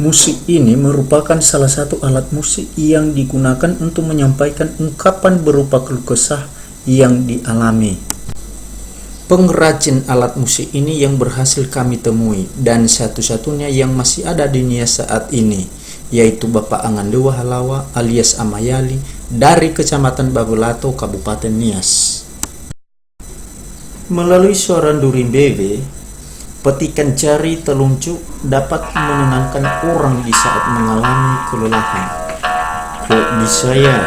Musik ini merupakan salah satu alat musik yang digunakan untuk menyampaikan ungkapan berupa keluh kesah yang dialami. Pengrajin alat musik ini yang berhasil kami temui dan satu-satunya yang masih ada di Nias saat ini, yaitu Bapak Angandewa Halawa alias Amayali dari Kecamatan Babelato, Kabupaten Nias. Melalui suara Ndurim Bebe, petikan jari telunjuk dapat menenangkan orang di saat mengalami kelelahan. Kok bisa ya?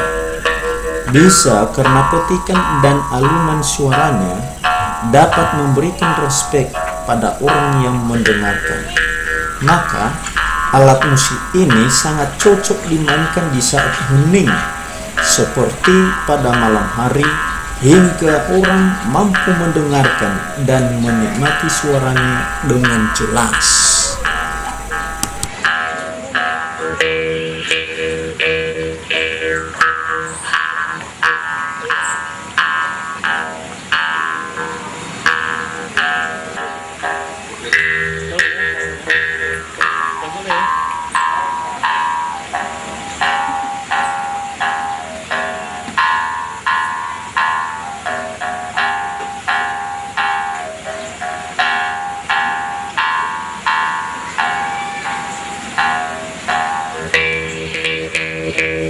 Bisa karena petikan dan alunan suaranya dapat memberikan respek pada orang yang mendengarkan. Maka, alat musik ini sangat cocok dimainkan di saat hening, seperti pada malam hari, hingga orang mampu mendengarkan dan menikmati suaranya dengan jelas.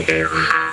Thank you.